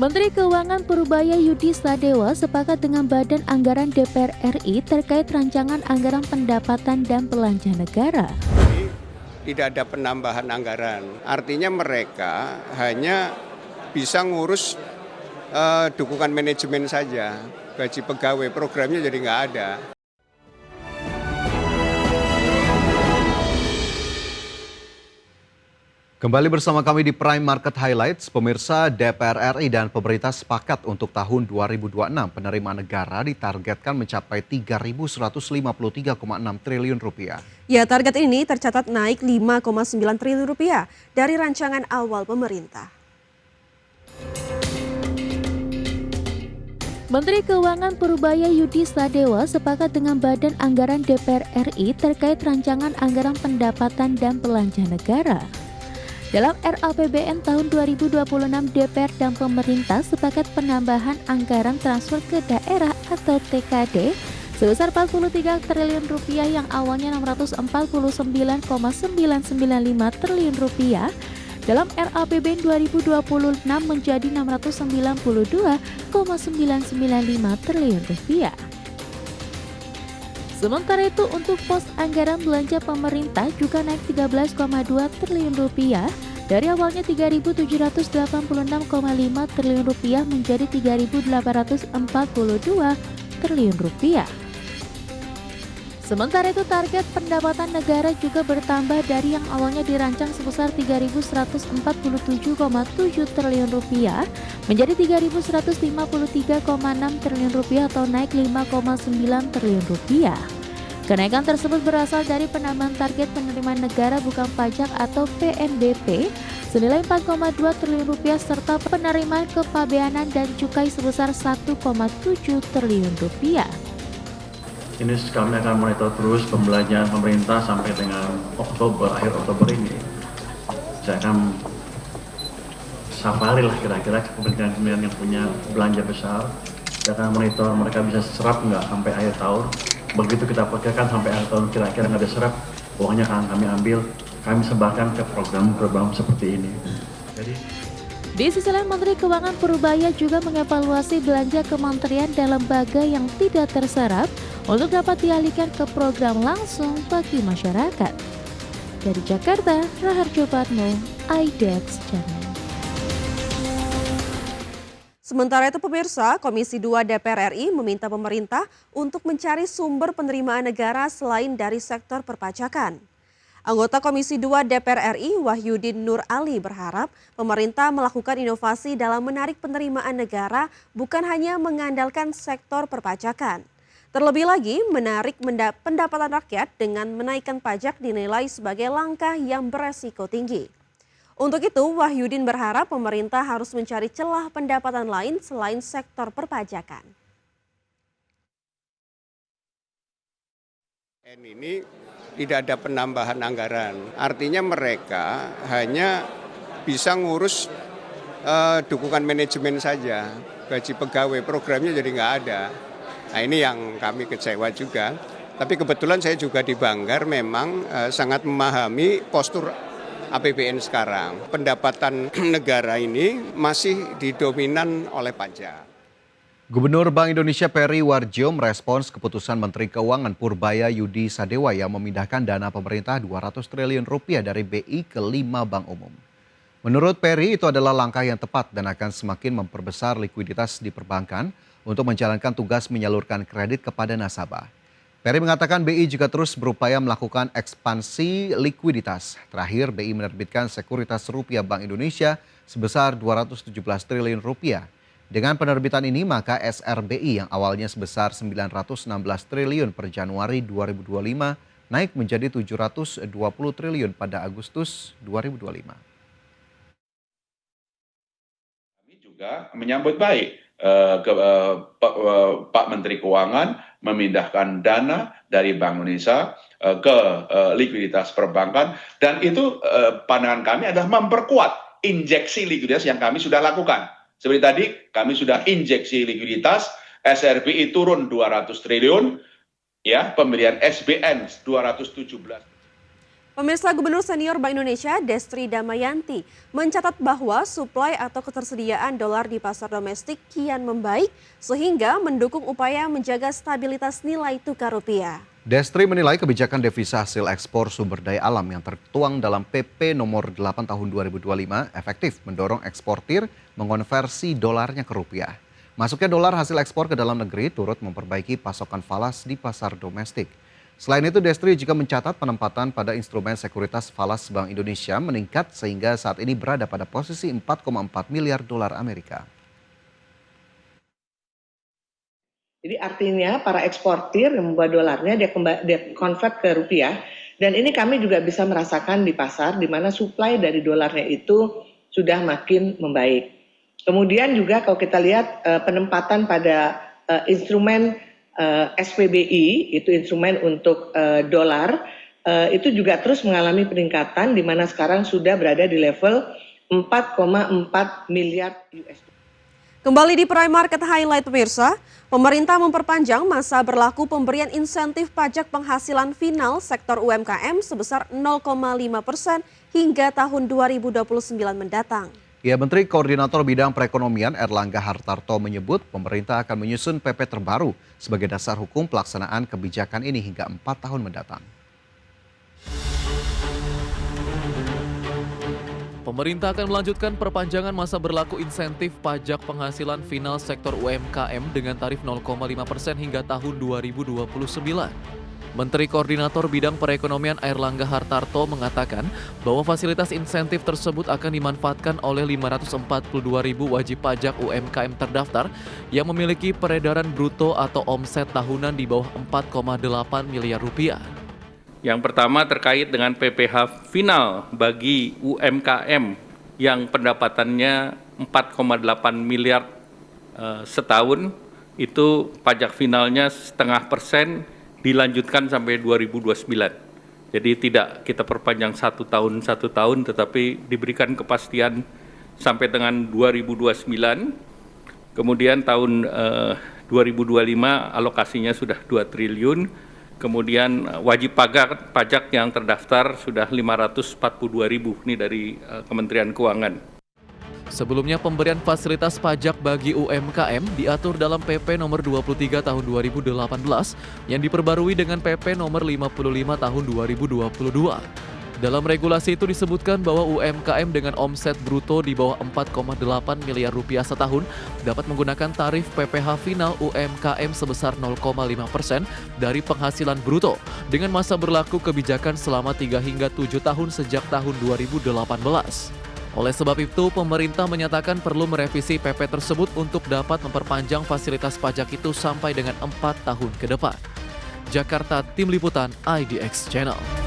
Menteri Keuangan Purbaya Yudi Sadewa sepakat dengan Badan Anggaran DPR RI terkait rancangan anggaran pendapatan dan belanja negara. Tidak ada penambahan anggaran, artinya mereka hanya bisa ngurus dukungan manajemen saja, gaji pegawai, programnya jadi nggak ada. Kembali bersama kami di Prime Market Highlights, pemirsa. DPR RI dan pemerintah sepakat untuk tahun 2026 penerimaan negara ditargetkan mencapai 3.153,6 triliun rupiah. Ya, target ini tercatat naik 5,9 triliun rupiah dari rancangan awal pemerintah. Menteri Keuangan Purbaya Yudi Sadewa sepakat dengan Badan Anggaran DPR RI terkait rancangan anggaran pendapatan dan belanja negara. Dalam RAPBN tahun 2026, DPR dan pemerintah sepakat penambahan anggaran transfer ke daerah atau TKD sebesar 43 triliun rupiah yang awalnya 649,995 triliun rupiah dalam RAPBN 2026 menjadi 692,995 triliun rupiah. Sementara itu untuk pos anggaran belanja pemerintah juga naik 13,2 triliun rupiah dari awalnya 3.786,5 triliun rupiah menjadi 3.842 triliun rupiah. Sementara itu target pendapatan negara juga bertambah dari yang awalnya dirancang sebesar 3.147,7 triliun rupiah menjadi 3.153,6 triliun rupiah atau naik 5,9 triliun rupiah. Kenaikan tersebut berasal dari penambahan target penerimaan negara bukan pajak atau PNBP senilai 4,2 triliun rupiah serta penerimaan kepabeanan dan cukai sebesar 1,7 triliun rupiah. Ini kami akan monitor terus pembelanjaan pemerintah sampai dengan akhir Oktober ini. Saya akan safari lah kira-kira kementerian-kementerian yang punya belanja besar. Saya akan monitor mereka bisa serap nggak sampai akhir tahun. Begitu kita perkirakan sampai akhir tahun kira-kira nggak ada serap, uangnya akan kami ambil, kami sebarkan ke program-program seperti ini. Di sisi lain, Menteri Keuangan Purbaya juga mengevaluasi belanja kementerian dan lembaga yang tidak terserap untuk dapat dialihkan ke program langsung bagi masyarakat. Dari Jakarta, Raharjo Patmo, IDEX Channel. Sementara itu pemirsa, Komisi 2 DPR RI meminta pemerintah untuk mencari sumber penerimaan negara selain dari sektor perpajakan. Anggota Komisi 2 DPR RI Wahyudin Nur Ali berharap pemerintah melakukan inovasi dalam menarik penerimaan negara bukan hanya mengandalkan sektor perpajakan. Terlebih lagi menarik pendapatan rakyat dengan menaikkan pajak dinilai sebagai langkah yang beresiko tinggi. Untuk itu Wahyudin berharap pemerintah harus mencari celah pendapatan lain selain sektor perpajakan. Ini tidak ada penambahan anggaran, artinya mereka hanya bisa ngurus dukungan manajemen saja, gaji pegawai, programnya jadi nggak ada. Nah ini yang kami kecewa juga, tapi kebetulan saya juga di Banggar memang sangat memahami postur APBN sekarang. Pendapatan negara ini masih didominan oleh pajak. Gubernur Bank Indonesia Peri Warjio merespons keputusan Menteri Keuangan Purbaya Yudi Sadewa yang memindahkan dana pemerintah 200 triliun rupiah dari BI ke 5 bank umum. Menurut Peri itu adalah langkah yang tepat dan akan semakin memperbesar likuiditas di perbankan untuk menjalankan tugas menyalurkan kredit kepada nasabah. Peri mengatakan BI juga terus berupaya melakukan ekspansi likuiditas. Terakhir BI menerbitkan sekuritas rupiah Bank Indonesia sebesar 217 triliun rupiah. Dengan penerbitan ini maka SRBI yang awalnya sebesar 916 triliun per Januari 2025 naik menjadi 720 triliun pada Agustus 2025. Kami juga menyambut baik Pak Menteri Keuangan memindahkan dana dari Bank Indonesia ke likuiditas perbankan, dan itu pandangan kami adalah memperkuat injeksi likuiditas yang kami sudah lakukan. Seperti tadi kami sudah injeksi likuiditas, SRBI turun 200 triliun, ya, pembelian SBN 217. Pemirsa, Gubernur Senior Bank Indonesia Destri Damayanti mencatat bahwa suplai atau ketersediaan dolar di pasar domestik kian membaik sehingga mendukung upaya menjaga stabilitas nilai tukar rupiah. Destri menilai kebijakan devisa hasil ekspor sumber daya alam yang tertuang dalam PP nomor 8 tahun 2025 efektif mendorong eksportir mengonversi dolarnya ke rupiah. Masuknya dolar hasil ekspor ke dalam negeri turut memperbaiki pasokan falas di pasar domestik. Selain itu, Destri juga mencatat penempatan pada instrumen sekuritas falas Bank Indonesia meningkat sehingga saat ini berada pada posisi 4,4 miliar dolar Amerika. Jadi artinya para eksportir yang membawa dolarnya dia convert ke rupiah, dan ini kami juga bisa merasakan di pasar di mana suplai dari dolarnya itu sudah makin membaik. Kemudian juga kalau kita lihat penempatan pada instrumen SPBI, itu instrumen untuk dolar, itu juga terus mengalami peningkatan di mana sekarang sudah berada di level 4,4 miliar US. Kembali di Prime Market Highlight pemirsa, pemerintah memperpanjang masa berlaku pemberian insentif pajak penghasilan final sektor UMKM sebesar 0,5% hingga tahun 2029 mendatang. Ya, Menteri Koordinator Bidang Perekonomian Erlangga Hartarto menyebut pemerintah akan menyusun PP terbaru sebagai dasar hukum pelaksanaan kebijakan ini hingga 4 tahun mendatang. Pemerintah akan melanjutkan perpanjangan masa berlaku insentif pajak penghasilan final sektor UMKM dengan tarif 0,5% hingga tahun 2029. Menteri Koordinator Bidang Perekonomian Erlangga Hartarto mengatakan bahwa fasilitas insentif tersebut akan dimanfaatkan oleh 542.000 wajib pajak UMKM terdaftar yang memiliki peredaran bruto atau omset tahunan di bawah 4,8 miliar rupiah. Yang pertama terkait dengan PPh final bagi UMKM yang pendapatannya 4,8 miliar setahun, itu pajak finalnya 0,5% dilanjutkan sampai 2029. Jadi tidak kita perpanjang satu tahun, tetapi diberikan kepastian sampai dengan 2029. Kemudian tahun 2025 alokasinya sudah 2 triliun. Kemudian wajib pajak yang terdaftar sudah 542.000, ini dari Kementerian Keuangan. Sebelumnya pemberian fasilitas pajak bagi UMKM diatur dalam PP nomor 23 tahun 2018 yang diperbarui dengan PP nomor 55 tahun 2022. Dalam regulasi itu disebutkan bahwa UMKM dengan omset bruto di bawah 4,8 miliar rupiah setahun dapat menggunakan tarif PPh final UMKM sebesar 0,5% dari penghasilan bruto dengan masa berlaku kebijakan selama 3 hingga 7 tahun sejak tahun 2018. Oleh sebab itu, pemerintah menyatakan perlu merevisi PP tersebut untuk dapat memperpanjang fasilitas pajak itu sampai dengan 4 tahun ke depan. Jakarta, Tim Liputan IDX Channel.